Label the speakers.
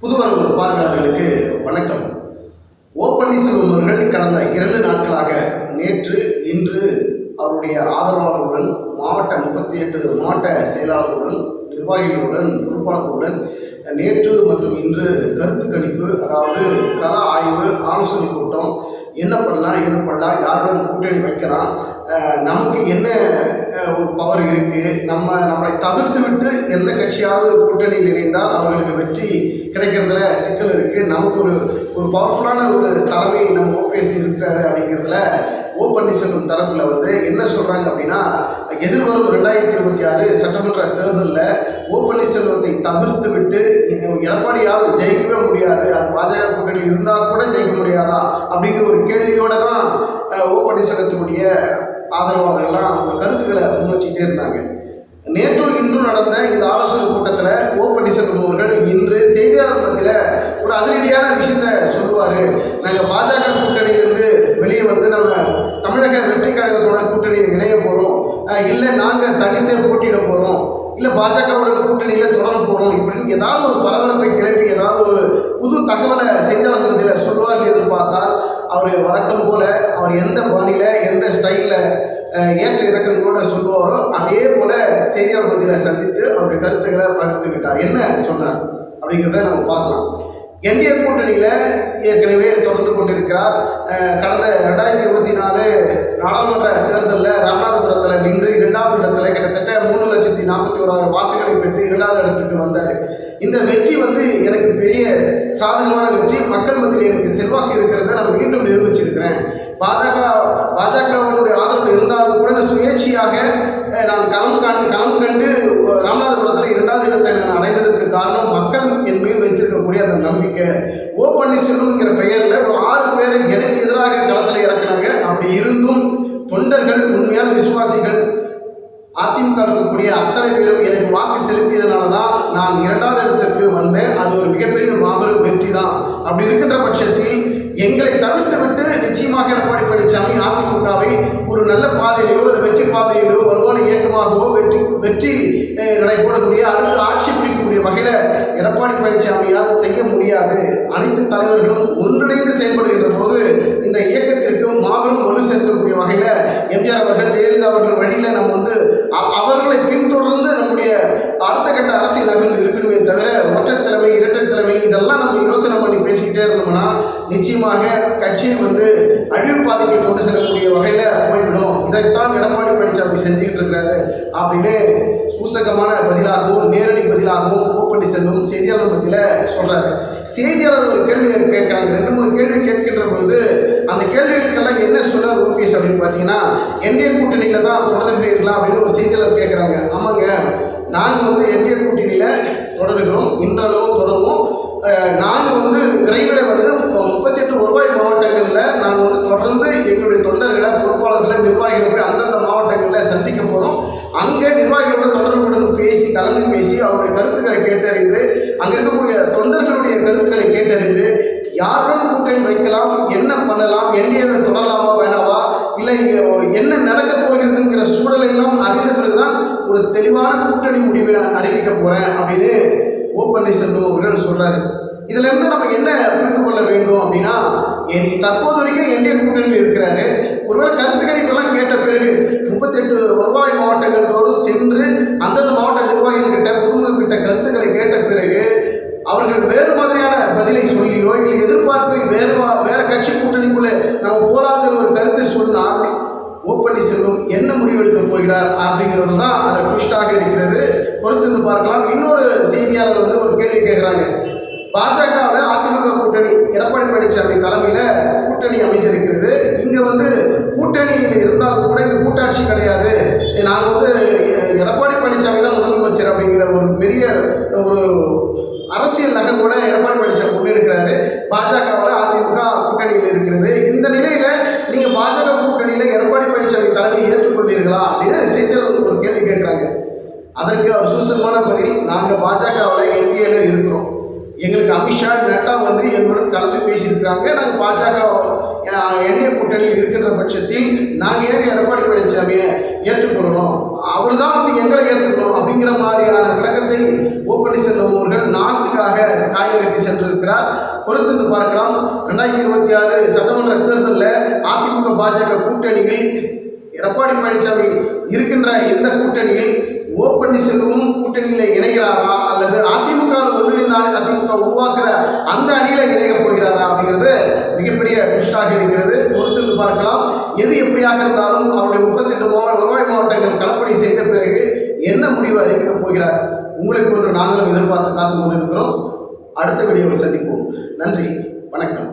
Speaker 1: புதுவரவு பார்வையாளர்களுக்கு வணக்கம். ஓ பன்னீர்செல்வம் அவர்கள் கடந்த 2 நாட்களாக நேற்று இன்று அவருடைய ஆதரவாளர்களுடன் மாவட்ட 38 மாவட்ட செயலாளர்களுடன் நிர்வாகிகளுடன் பொறுப்பாளர்களுடன் நேற்று மற்றும் இன்று கருத்து கணிப்பு, அதாவது கள ஆய்வு ஆலோசனை கூட்டம், என்ன பண்ணலாம் எது பண்ணலாம், யாருடன் கூட்டணி வைக்கலாம், நமக்கு என்ன ஒரு பவர் இருக்குது, நம்மளை தவிர்த்து விட்டு எந்த கட்சியாவது கூட்டணியில் இணைந்தால் அவர்களுக்கு வெற்றி கிடைக்கிறதுல சிக்கல் இருக்குது, நமக்கு ஒரு பவர்ஃபுல்லான ஒரு தலைமை நம்ம ஓபிஎஸ் இருக்கிறாரு அப்படிங்கிறதுல ஓ பன்னீர்செல்வம் தரப்பில் என்ன சொல்கிறாங்க அப்படின்னா, எதிர்வரும் 2026 சட்டமன்ற தேர்தலில் ஓ பன்னீர்செல்வத்தை தவிர்த்து விட்டு எடப்பாடியால் ஜெயிக்கவே முடியாது, அது பாஜக கூட்டணி இருந்தால் கூட ஜெயிக்க முடியாதா அப்படிங்கிற ஒரு கேள்வியோடு தான் ஓ பன்னீர்செல்வத்தினுடைய ஆதரவாளர்கள்லாம் அவங்க கருத்துக்களை முன்வச்சிட்டே இருந்தாங்க. நேற்றும் இன்றும் நடந்த இந்த ஆலோசனை கூட்டத்தில் ஓ பன்னீர்செல்வம் அவர்கள் இன்று செய்தியாளர் மத்தியில் ஒரு அதிரடியான விஷயத்தை சொல்லுவார். நாங்கள் பாஜக கூட்டணியிலேருந்து வெளியே நம்ம தமிழக வெற்றி கழகத்தோட கூட்டணியில் இணைய போகிறோம், இல்லை நாங்கள் தனித்தே போட்டியிட போகிறோம், இல்லை பாஜகவோட கூட்டணியில் தொடர போகிறோம், இப்படின்னு ஏதாவது ஒரு பரபரப்பை கிளப்பி ஏதாவது ஒரு புது தகவலை செய்தியாளர் மத்தியில் சொல்லுவார்னு எதிர்பார்த்தால் அவர் வழக்கம் போல் அவர் எந்த பாணியில் எந்த ஸ்டைலில் ஏற்ற இறக்கங்களோட சொல்லுவாரோ அதே போல் செய்தியாளர் மத்தியில் சந்தித்து அவருடைய கருத்துக்களை பகிர்ந்துக்கிட்டார். என்ன சொன்னார் அப்படிங்கிறத நம்ம பார்க்கலாம். என்டிஏ கூட்டணியில் ஏற்கனவே தொடர்ந்து கொண்டிருக்கிறார். கடந்த 2024 நாடாளுமன்ற தேர்தலில் ராமநாதபுரத்தில் நின்று 2வது இடத்துல கிட்டத்தட்ட 3,41,000 வாக்குகளை பெற்று 2வது இடத்துக்கு வந்தார். இந்த வெற்றி எனக்கு பெரிய சாதகமான வெற்றி, மக்கள் மத்தியில் எனக்கு செல்வாக்கு இருக்கிறத நான் மீண்டும் நிரூபிச்சிருக்கிறேன். பாஜகவினுடைய ஆதரவு இருந்தாலும் கூட சுயேட்சையாக நான் களம் கண்டு ராமநாதபுரத்தில் 2வது இடத்தை நான் அடைந்ததற்கு காரணம் மக்கள் என் மீது வைத்திருக்கக்கூடிய அந்த நம்பிக்கை. ஓ பன்னீர்செல்வம்ங்கிற பெயரில் ஒரு 6 பேரை எனக்கு எதிராக களத்தில் இறக்குனாங்க. அப்படி இருந்தும் தொண்டர்கள், உண்மையான விசுவாசிகள், அதிமுக இருக்கக்கூடிய அத்தனை பேரும் எனக்கு வாக்கு செலுத்தியதுனால தான் நான் 2வது இடத்திற்கு வந்தேன். அது ஒரு மிகப்பெரிய மாபெரும் வெற்றி தான். அப்படி இருக்கின்ற பட்சத்தில் எங்களை தவிர்த்து விட்டு நிச்சயமாக எடப்பாடி பழனிசாமி அதிமுகவை ஒரு நல்ல பாதையிலோ இல்லை வெற்றி பாதையிலோ வலுவான இயக்கமாகவோ வெற்றி நடைபெறக்கூடிய அடுத்து ஆட்சி பிடிக்கக்கூடிய வகையில் எடப்பாடி பழனிசாமியால் செய்ய முடியாது. அனைத்து தலைவர்களும் ஒன்றிணைந்து செயல்படுகின்ற போது இந்த இயக்கத்திற்கு மாபெரும் வலு சேர்க்கக்கூடிய வகையில் எம்ஜிஆர் அவர்கள், ஜெயலலிதா அவர்கள் வழியில் நம்ம அவர்களை பின்தொடர்ந்து நம்முடைய அடுத்த கட்ட அரசியல் நகர்வு இருக்கணுமே தவிர ஒற்றை தலைமை, இரட்டை தலைமை இதெல்லாம் நம்ம யோசனை பண்ணி பேசிக்கிட்டே இருந்தோம்னா நிச்சயமாக கட்சியை அழிவு பாதைக்கு கொண்டு செல்லக்கூடிய வகையில் போய்விடும். இதைத்தான் எடப்பாடி பழனிசாமி செஞ்சுக்கிட்டு இருக்கிறாரு அப்படின்னு சூசகமான பதிலாகவும் நேரடி பதிலாகவும் ஓ பன்னீர்செல்வம் செய்தியாளர் மத்தியில் சொல்கிறாரு. செய்தியாளர் ஒரு கேள்வி கேட்குறாங்க. 2-3 கேள்வி கேட்கின்ற பொழுது அந்த கேள்விகளுக்கெல்லாம் என்ன சொல்கிறார் ஓபிஎஸ் அப்படின்னு பார்த்தீங்கன்னா, என்டிஏ கூட்டணியில் தான் தொடர்கிறீர்களா அப்படின்னு ஒரு செய்தியாளர் கேட்குறாங்க. ஆமாங்க, நாங்கள் என்டிஏ கூட்டணியில் தொடர்கிறோம், இன்றளவும் தொடருவோம். நாங்கள் விரைவில் 38 வருவாய் மாவட்டங்களில் நாங்கள் தொடர்ந்து எங்களுடைய தொண்டர்களை, பொறுப்பாளர்களை, நிர்வாகிகளை அந்தந்த மாவட்டங்களில் சந்திக்க போகிறோம். அங்கே நிர்வாகிகளோட தொண்டர்களுடன் கலந்து பேசி அவருடைய கருத்துக்களை கேட்டறிந்து, அங்கே இருக்கக்கூடிய தொண்டர்களுடைய கருத்துக்களை கேட்டறிந்து யாருடன் கூட்டணி வைக்கலாம், என்ன பண்ணலாம், என்டிஏவை தொடரலாமா வேணாவா, இல்லை என்ன நடக்கப் போகிறதுங்கிற சூழலெல்லாம் அறிந்த பிறகுதான் ஒரு தெளிவான கூட்டணி முடிவை நான் அறிவிக்க போகிறேன் அப்படின்னு ஓ பன்னீர்செல்வம் அவர்கள் சொல்கிறாரு. இதிலிருந்து நம்ம என்ன புரிந்து கொள்ள வேண்டும் அப்படின்னா, தற்போது வரைக்கும் என்டிஏ கூட்டணியில் இருக்கிறாரு. ஒருவேளை கருத்து கணிப்பெல்லாம் கேட்ட பிறகு 38 வருவாய் மாவட்டங்கள் தோறும் சென்று அந்தந்த மாவட்ட நிர்வாகிகள்கிட்ட, பொதுமக்கள்கிட்ட கருத்துக்களை கேட்ட பிறகு அவர்கள் வேறு மாதிரியான பதிலை சொல்லியோ இல்லை எதிர்பார்ப்பை வேற கட்சி கூட்டணிக்குள்ளே நம்ம போலாங்கிற ஒரு கருத்தை சொன்னால் ஓ பன்னீர்செல்வம் என்ன முடிவெடுக்க போகிறார் அப்படிங்கிறது தான் அதில் ட்விஸ்டாக இருக்கிறது. பொறுத்திருந்து பார்க்கலாம். இன்னொரு செய்தியாளர் ஒரு கேள்வி கேட்குறாங்க. பாஜகவில் அதிமுக கூட்டணி எடப்பாடி பழனிசாமி தலைமையில் கூட்டணி அமைஞ்சிருக்கிறது. இங்கே கூட்டணியில் இருந்தால் கூட இந்த கூட்டாட்சி கிடையாது, நாங்கள் எடப்பாடி பழனிசாமி தான் முதலமைச்சர் அப்படிங்கிற ஒரு பெரிய ஒரு அரசியல் நகர்வோட எடப்பாடி பழனிசாமி முன்னெடுக்கிறாரு. பாஜகவில் அதிமுக கூட்டணியில் இருக்கிறது. இந்த நிலையில் நீங்கள் பாஜக கூட்டணியில் எடப்பாடி பழனிசாமி தலைமையை ஏற்றுக்கொள்வீர்களா அப்படின்னு செய்தியாளர் ஒரு கேள்வி கேட்குறாங்க. அதற்கு அவர் சூசகமான பதில், நாங்கள் பாஜகவில் என்டிஏல இருக்கிறோம், எங்களுக்கு அமித்ஷா, நட்டா எங்களுடன் கலந்து பேசியிருக்கிறாங்க, நாங்கள் பாஜக என்டிஏ கூட்டணியில் இருக்கின்ற பட்சத்தில் நாங்கள் ஏன் எடப்பாடி பழனிசாமியை ஏற்றுக்கொள்ளணும் அவர் தான் வந்து எங்களை ஏற்றுக்கணும் அப்படிங்கிற மாதிரியான விளக்கத்தை ஓ பன்னீர்செல்வம் அவர்கள் நாசுக்காக காய் நகர்த்தி சென்றிருக்கிறார். பொறுத்திருந்து பார்க்கலாம். 2026 சட்டமன்ற தேர்தலில் அதிமுக பாஜக கூட்டணியில் எடப்பாடி பழனிசாமி இருக்கின்ற இந்த கூட்டணியில் ஓ பன்னீர்செல்வம் கூட்டணியில் இணைகிறாரா அல்லது அதிமுக ஒன்றிணைந்தால் அதிமுக உருவாக்குற அந்த அணியில இணைய போகிறாரா அப்படிங்கிறது மிகப்பெரிய ட்விஸ்டாக இருக்கிறது. பொறுத்திருந்து பார்க்கலாம். எது எப்படியாக இருந்தாலும் அவருடைய 38 வருவாய் மாவட்டங்கள் களப்பணி செய்த பிறகு என்ன முடிவு அறிவிக்கப் போகிறார் உங்களை போன்று நாங்களும் எதிர்பார்த்து காத்து கொண்டிருக்கிறோம். அடுத்த வீடியோவில் சந்திப்போம். நன்றி, வணக்கம்.